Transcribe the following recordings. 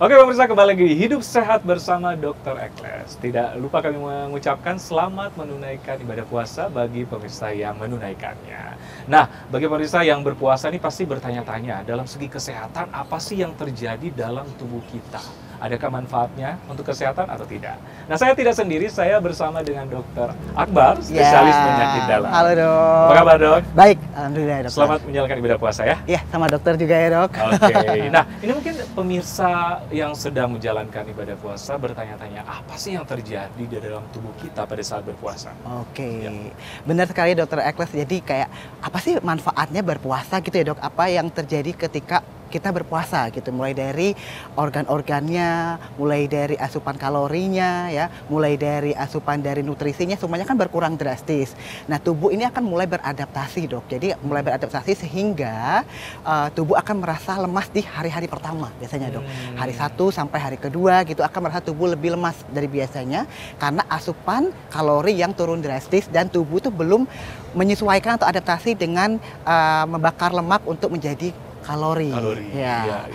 Oke pemirsa, kembali lagi di Hidup Sehat bersama Dr. Ekles. Tidak lupa kami mengucapkan selamat menunaikan ibadah puasa bagi pemirsa yang menunaikannya. Nah, bagi pemirsa yang berpuasa ini pasti bertanya-tanya, dalam segi kesehatan apa sih yang terjadi dalam tubuh kita? Adakah manfaatnya untuk kesehatan atau tidak? Nah, saya tidak sendiri, saya bersama dengan Dr. Akbar, spesialis penyakit dalam. Halo dok. Apa kabar dok? Baik, alhamdulillah dok. Selamat menjalankan ibadah puasa ya. Iya, sama dokter juga ya dok. Oke, nah ini mungkin pemirsa yang sedang menjalankan ibadah puasa bertanya-tanya, apa sih yang terjadi di dalam tubuh kita pada saat berpuasa? Oke, Ya. benar sekali dokter Ekles. Jadi kayak apa sih manfaatnya berpuasa gitu ya dok? Apa yang terjadi ketika kita berpuasa gitu, mulai dari organ-organnya, mulai dari asupan kalorinya ya, mulai dari asupan dari nutrisinya, semuanya kan berkurang drastis. Nah tubuh ini akan mulai beradaptasi dok, jadi mulai beradaptasi sehingga tubuh akan merasa lemas di hari-hari pertama biasanya dok. Hari 1 sampai hari kedua gitu akan merasa tubuh lebih lemas dari biasanya karena asupan kalori yang turun drastis dan tubuh itu belum menyesuaikan atau adaptasi dengan membakar lemak untuk menjadi kalori. Ya.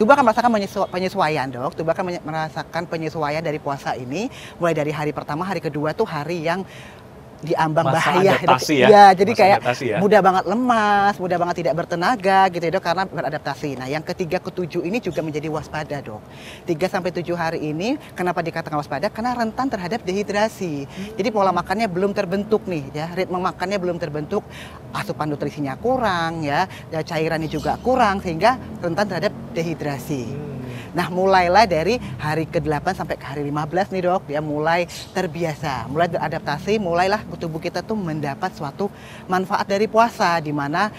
Tubuh akan merasakan penyesuaian dok. Tubuh akan merasakan penyesuaian dari puasa ini mulai dari hari pertama, hari kedua tuh hari yang diambang Masa bahaya. adaptasi ya? Ya, jadi Masa kayak adaptasi ya? mudah banget lemas, mudah banget tidak bertenaga gitu ya dok karena beradaptasi. Nah yang ketiga ketujuh ini juga menjadi waspada dok. 3-7 hari ini kenapa dikatakan waspada? Karena rentan terhadap dehidrasi. Jadi pola makannya belum terbentuk nih ya, ritme makannya belum terbentuk, asupan nutrisinya kurang ya cairannya juga kurang sehingga rentan terhadap dehidrasi. Nah mulailah dari hari ke-8 sampai ke hari 15 nih dok, dia mulai terbiasa, mulai beradaptasi, mulailah tubuh kita tuh mendapat suatu manfaat dari puasa, di mana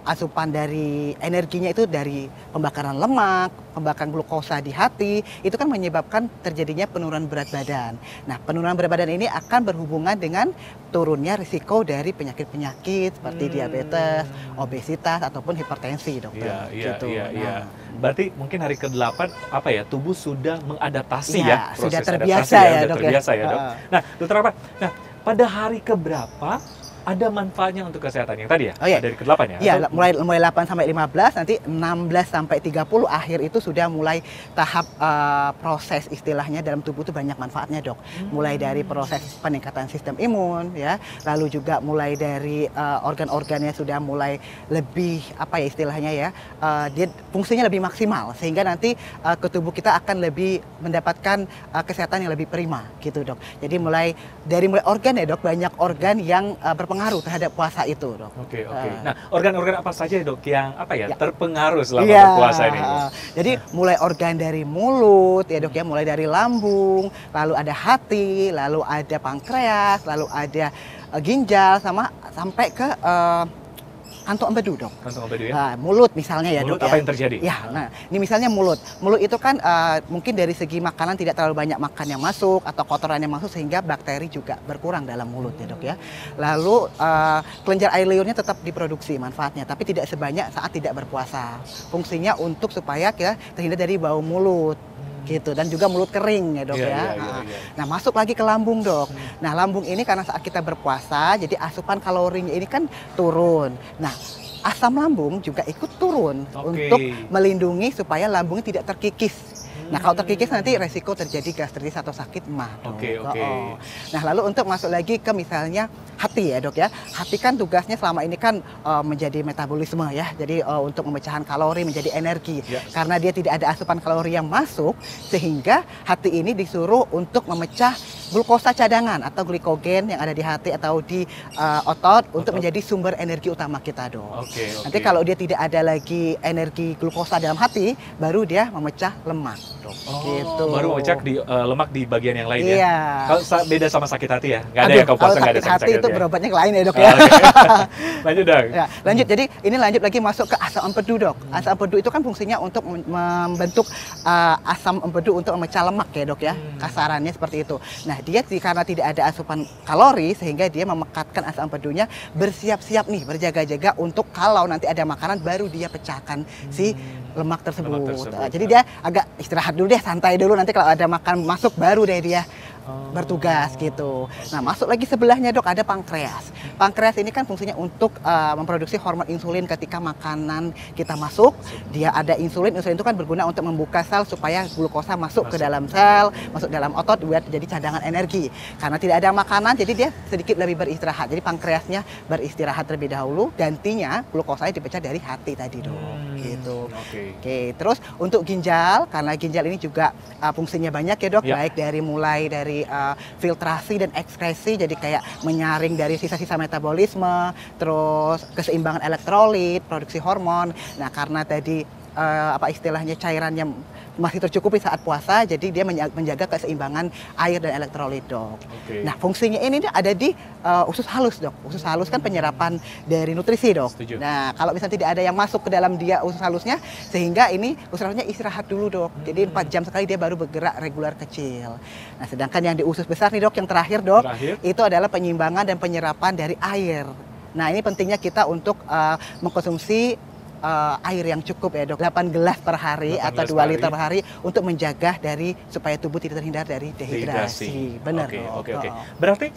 asupan dari energinya itu dari pembakaran lemak, pembakaran glukosa di hati, itu kan menyebabkan terjadinya penurunan berat badan. Nah penurunan berat badan ini akan berhubungan dengan turunnya risiko dari penyakit-penyakit seperti diabetes, obesitas, ataupun hipertensi dokter. Iya. Berarti mungkin hari ke-8 apa ya, tubuh sudah mengadaptasi ya, proses sudah terbiasa adaptasi ya, sudah dok terbiasa ya. ya dok. Nah dokter apa? Nah pada hari keberapa ada manfaatnya untuk kesehatan yang tadi ya? Oh, iya. Dari ke-8 ya? Iya, mulai 8 sampai 15, nanti 16 sampai 30 akhir itu sudah mulai tahap proses istilahnya dalam tubuh itu banyak manfaatnya dok. Mulai dari proses peningkatan sistem imun ya, lalu juga mulai dari organ-organnya sudah mulai lebih apa ya istilahnya ya, dia fungsinya lebih maksimal sehingga nanti ke tubuh kita akan lebih mendapatkan kesehatan yang lebih prima gitu dok. Jadi mulai organ ya dok, banyak organ yang berpengaruh terhadap puasa itu dok. Oke. Nah, organ-organ apa saja dok yang apa ya, terpengaruh selama Iya, berpuasa ini? Jadi mulai organ dari mulut ya dok ya, mulai dari lambung, lalu ada hati, lalu ada pankreas, lalu ada ginjal, sampai ke kantong empedu dok. Kantong empedu ya? Nah, mulut misalnya ya Mulut dok. apa yang terjadi? Ya, nah ini misalnya mulut. Mulut itu kan mungkin dari segi makanan tidak terlalu banyak makan yang masuk atau kotoran yang masuk sehingga bakteri juga berkurang dalam mulut ya dok ya. Lalu kelenjar air liurnya tetap diproduksi manfaatnya, tapi tidak sebanyak saat tidak berpuasa. Fungsinya untuk supaya kita terhindar dari bau mulut. Gitu, dan juga mulut kering ya dok ya. Nah masuk lagi ke lambung dok. Nah lambung ini karena saat kita berpuasa jadi asupan kalorinya ini kan turun. Nah asam lambung juga ikut turun untuk melindungi supaya lambungnya tidak terkikis. Nah kalau terkikis nanti resiko terjadi gastritis atau sakit mah. Oke. Nah lalu untuk masuk lagi ke misalnya hati ya dok ya. Hati kan tugasnya selama ini kan menjadi metabolisme ya. Jadi untuk memecahan kalori menjadi energi. Karena dia tidak ada asupan kalori yang masuk sehingga hati ini disuruh untuk memecah glukosa cadangan atau glikogen yang ada di hati atau di otot untuk menjadi sumber energi utama kita dok. Nanti kalau dia tidak ada lagi energi glukosa dalam hati, baru dia memecah lemak dok. Gitu. Baru memecah lemak di bagian yang lain ya. ya? Kalau beda sama sakit hati ya? Nggak ada ya kalau puasa nggak ada sakit hati itu ya? berobatnya ke lain ya dok ya. Lanjut dong. Ya, lanjut, jadi ini lanjut lagi masuk ke asam empedu dok. Asam empedu itu kan fungsinya untuk membentuk asam empedu untuk memecah lemak ya dok ya. Kasarannya seperti itu. Nah dia karena tidak ada asupan kalori sehingga dia memekatkan asam empedunya bersiap-siap nih, berjaga-jaga untuk kalau nanti ada makanan baru dia pecahkan si lemak tersebut. Jadi dia agak istirahat dulu deh, santai dulu, nanti kalau ada makan masuk baru deh dia bertugas gitu. Nah, masuk lagi sebelahnya dok ada pankreas. Pankreas ini kan fungsinya untuk memproduksi hormon insulin ketika makanan kita masuk. Dia ada insulin itu kan berguna untuk membuka sel supaya glukosa masuk ke dalam sel, masuk dalam otot buat jadi cadangan energi. Karena tidak ada makanan, jadi dia sedikit lebih beristirahat. Jadi pankreasnya beristirahat terlebih dahulu, gantinya glukosanya dipecah dari hati tadi dok. Gitu. Oke, terus untuk ginjal, karena ginjal ini juga fungsinya banyak ya dok, baik mulai dari filtrasi dan ekskresi, jadi kayak menyaring dari sisa-sisa metabolisme, terus keseimbangan elektrolit, produksi hormon. Nah, karena tadi istilahnya cairannya masih tercukupi saat puasa, jadi dia menjaga keseimbangan air dan elektrolit dok. Nah, fungsinya ini ada di usus halus dok. Usus halus kan penyerapan dari nutrisi dok. Setuju. Nah, kalau misalnya tidak ada yang masuk ke dalam dia usus halusnya, sehingga ini usus halusnya istirahat dulu dok. Jadi 4 jam sekali dia baru bergerak regular kecil. Nah, sedangkan yang di usus besar nih dok, yang terakhir dok, itu adalah penyiimbangan dan penyerapan dari air. Nah, ini pentingnya kita untuk mengkonsumsi air yang cukup ya dok, 8 gelas per hari atau 2 liter per hari untuk menjaga dari supaya tubuh tidak terhindar dari dehidrasi. Benar. Oke. Berarti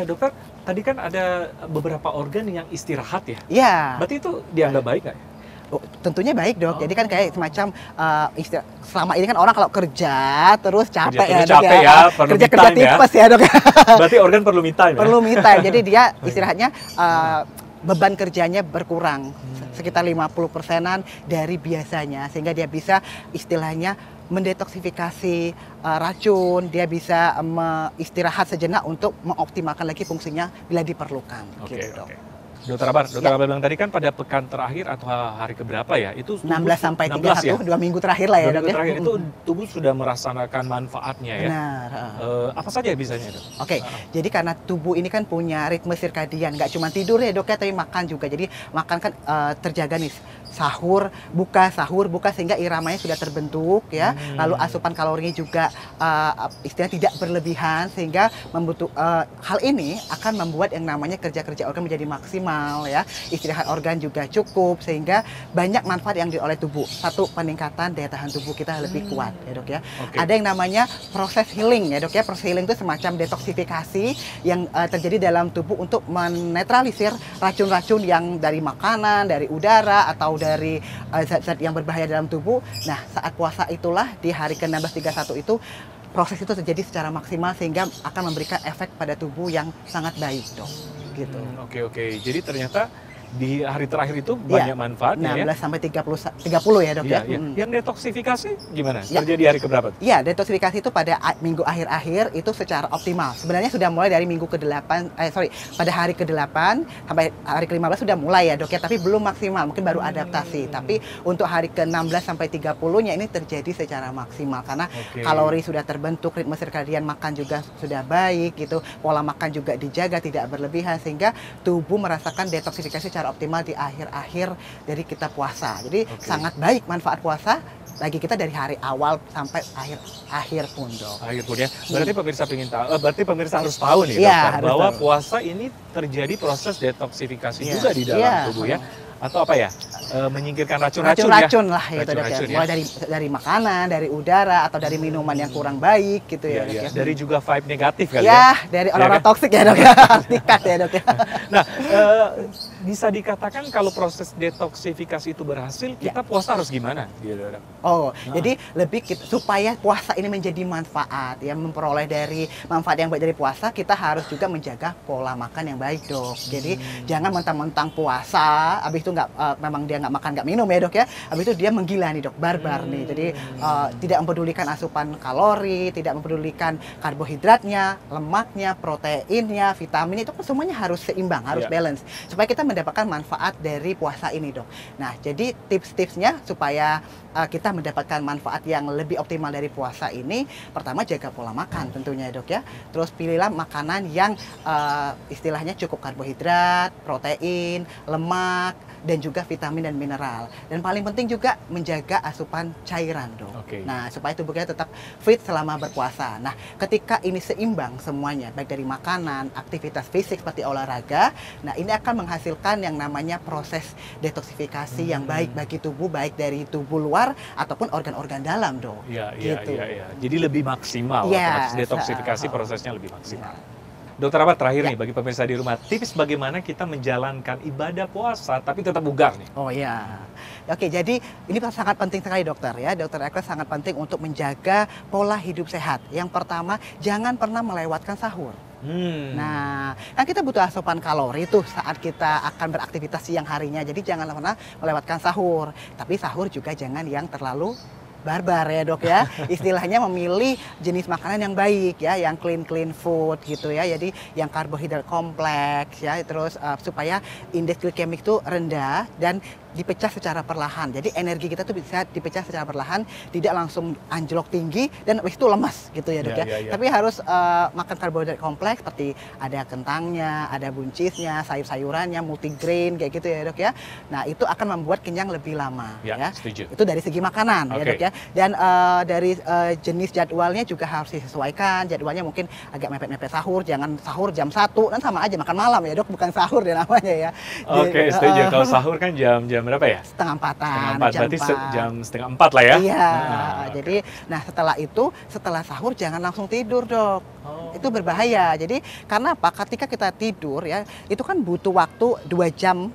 dokter tadi kan ada beberapa organ yang istirahat ya? Iya. Berarti itu dianggap baik nggak ya? Tentunya baik dok. Jadi kan kayak semacam selama ini kan orang kalau kerja terus capek ya dok ya. Kerja tipes ya dok. Berarti organ perlu me time ya? Perlu me time. Jadi dia istirahatnya beban kerjanya berkurang sekitar 50%-an dari biasanya, sehingga dia bisa istilahnya mendetoksifikasi racun, dia bisa istirahat sejenak untuk mengoptimalkan lagi fungsinya bila diperlukan. Gitu, dok. Dokter Abar bilang tadi kan pada pekan terakhir atau hari keberapa ya? Itu 16 sampai 31, 2 minggu terakhir lah ya dok ya. Terakhir itu tubuh sudah merasakan manfaatnya ya. Benar. Apa saja bisanya dok? Oke, jadi karena tubuh ini kan punya ritme sirkadian, nggak cuma tidur ya dok ya, tapi makan juga. Jadi makan kan terjaga nih, sahur, buka sehingga iramanya sudah terbentuk ya. Lalu asupan kalorinya juga istilahnya tidak berlebihan, sehingga hal ini akan membuat yang namanya kerja-kerja organ menjadi maksimal ya. Istirahat organ juga cukup, sehingga banyak manfaat yang dioleh tubuh. Satu, peningkatan daya tahan tubuh kita lebih kuat ya dok ya. Ada yang namanya proses healing ya dok ya. Proses healing itu semacam detoksifikasi yang terjadi dalam tubuh untuk menetralisir racun-racun yang dari makanan, dari udara, atau dari zat-zat yang berbahaya dalam tubuh. Nah, saat puasa itulah di hari ke-1631 itu proses itu terjadi secara maksimal, sehingga akan memberikan efek pada tubuh yang sangat baik dok. Gitu. Oke. Jadi ternyata di hari terakhir itu banyak manfaatnya 16 sampai 30 ya dok ya. Yang detoksifikasi gimana? Terjadi hari keberapa? Iya, detoksifikasi itu pada minggu akhir-akhir itu secara optimal. Sebenarnya sudah mulai dari minggu ke-8, pada hari ke-8 sampai hari ke-15 sudah mulai ya dok ya, tapi belum maksimal, mungkin baru adaptasi. Tapi untuk hari ke-16 sampai 30-nya ini terjadi secara maksimal, karena kalori sudah terbentuk, ritme sirkadian makan juga sudah baik gitu, pola makan juga dijaga, tidak berlebihan, sehingga tubuh merasakan detoksifikasi secara optimal di akhir-akhir dari kita puasa. Jadi sangat baik manfaat puasa bagi kita dari hari awal sampai akhir pun dok. Akhir pun ya. Berarti pemirsa berarti pemirsa harus tahu nih dokter, bahwa puasa ini terjadi proses detoksifikasi juga di dalam tubuh ya. Atau apa ya? Menyingkirkan racun-racun lah gitu dok ya. Mulai dari makanan, dari udara, atau dari minuman yang kurang baik gitu ya dok ya. Dari juga vibe negatif kali ya. Dari orang-orang toksik ya dok ya. Tikat ya dok ya. Nah, bisa dikatakan kalau proses detoksifikasi itu berhasil, kita puasa harus gimana? Jadi lebih supaya puasa ini menjadi manfaat ya, memperoleh dari manfaat yang baik dari puasa, kita harus juga menjaga pola makan yang baik dok. Jadi jangan mentang-mentang puasa, habis itu memang dia nggak makan nggak minum ya dok ya, habis itu dia menggila nih dok, barbar nih. Jadi tidak mempedulikan asupan kalori, tidak mempedulikan karbohidratnya, lemaknya, proteinnya, vitamin, itu kan semuanya harus seimbang, harus balance supaya kita mendapatkan manfaat dari puasa ini dok. Nah, jadi tips-tipsnya supaya kita mendapatkan manfaat yang lebih optimal dari puasa ini, pertama jaga pola makan tentunya dok ya. Terus pilihlah makanan yang istilahnya cukup karbohidrat, protein, lemak, dan juga vitamin dan dan mineral. Dan paling penting juga menjaga asupan cairan, Dok. Oke. Nah, supaya tubuh kita tetap fit selama berpuasa. Nah, ketika ini seimbang semuanya, baik dari makanan, aktivitas fisik seperti olahraga, nah ini akan menghasilkan yang namanya proses detoksifikasi yang baik bagi tubuh, baik dari tubuh luar ataupun organ-organ dalam, Dok. Iya, Gitu. iya. Jadi lebih maksimal, Iya, otomatis detoksifikasi prosesnya lebih maksimal. Ya. Dokter Ahmad, terakhir nih bagi pemirsa di rumah, tips bagaimana kita menjalankan ibadah puasa tapi tetap bugar nih? Oh ya, oke. Jadi ini sangat penting sekali, dokter ya. Dokter Ekles sangat penting untuk menjaga pola hidup sehat. Yang pertama, jangan pernah melewatkan sahur. Nah, kan kita butuh asupan kalori tuh saat kita akan beraktivitas siang harinya. Jadi jangan pernah melewatkan sahur. Tapi sahur juga jangan yang terlalu barbar ya, Dok ya. Istilahnya memilih jenis makanan yang baik ya, yang clean food gitu ya. Jadi yang karbohidrat kompleks ya, terus supaya indeks glikemik itu rendah dan dipecah secara perlahan. Jadi energi kita tuh bisa dipecah secara perlahan, tidak langsung anjlok tinggi dan habis itu lemas gitu ya, Dok ya. Tapi harus makan karbohidrat kompleks seperti ada kentangnya, ada buncisnya, sayur-sayurannya, multigrain kayak gitu ya, Dok ya. Nah, itu akan membuat kenyang lebih lama ya. Setuju. Itu dari segi makanan ya, Dok ya. Dan dari jenis jadwalnya juga harus disesuaikan. Jadwalnya mungkin agak mepet-mepet sahur, jangan sahur jam 1, kan sama aja makan malam ya, Dok, bukan sahur dia namanya ya. Oke, setuju. Kalau sahur kan jam berapa ya? Setengah empatan. Setengah empat, jam berarti 4. jam setengah 4 lah ya? Iya, Oke. nah setelah itu, setelah sahur jangan langsung tidur, Dok. Oh. Itu berbahaya. Jadi karena apa? Ketika kita tidur ya, itu kan butuh waktu 2 jam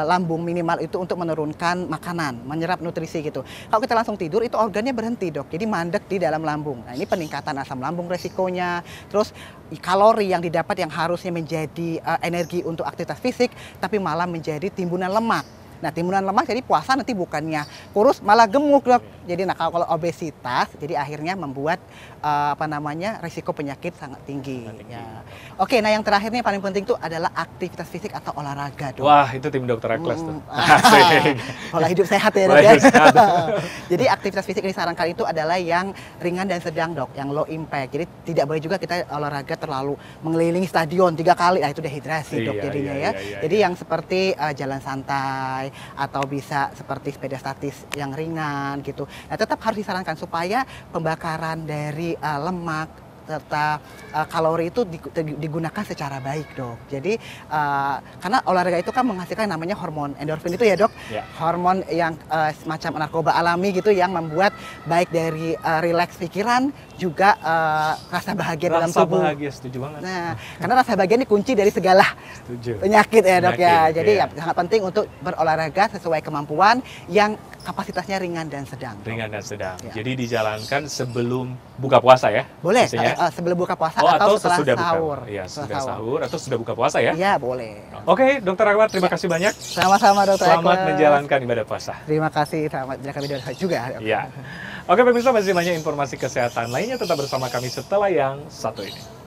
lambung minimal itu untuk menurunkan makanan, menyerap nutrisi gitu. Kalau kita langsung tidur itu organnya berhenti, Dok. Jadi mandek di dalam lambung. Nah, ini peningkatan asam lambung resikonya. Terus kalori yang didapat yang harusnya menjadi energi untuk aktivitas fisik tapi malah menjadi timbunan lemak. Nah, timbunan lemak jadi puasa nanti bukannya kurus malah gemuk, Dok. Jadi kalau obesitas jadi akhirnya membuat risiko penyakit sangat tinggi. Ya. Oke, nah yang terakhir nih paling penting tuh adalah aktivitas fisik atau olahraga, Dok. Wah, itu tim dokter Ekles tuh. Pola hidup sehat ya, Dok ya. Jadi aktivitas fisik yang disarankan itu adalah yang ringan dan sedang, Dok, yang low impact. Jadi tidak boleh juga kita olahraga terlalu mengelilingi stadion 3 kali. Nah, itu dehidrasi, Dok, jadinya ya. Jadi yang seperti jalan santai atau bisa seperti sepeda statis yang ringan gitu. Nah, tetap harus disarankan supaya pembakaran dari lemak serta kalori itu digunakan secara baik, Dok. Jadi karena olahraga itu kan menghasilkan namanya hormon endorfin itu ya, Dok. Hormon yang semacam narkoba alami gitu yang membuat baik dari rileks pikiran juga rasa bahagia dalam tubuh. Rasa bahagia, setuju banget. Nah, karena rasa bahagia ini kunci dari segala penyakit ya, Dok ya. Jadi ya sangat penting untuk berolahraga sesuai kemampuan yang kapasitasnya ringan dan sedang. Ringan dan sedang. Jadi dijalankan sebelum buka puasa ya? Boleh, sebelum buka puasa atau setelah sahur. Iya, sudah sahur atau sudah buka puasa ya? Iya, boleh. Oke, Dokter Ahmad, terima kasih banyak. Sama-sama, Dokter. Selamat menjalankan ibadah puasa. Terima kasih, selamat menjalankan ibadah puasa juga. Iya. Oke, pemirsa, masih banyak informasi kesehatan lainnya, tetap bersama kami setelah yang satu ini.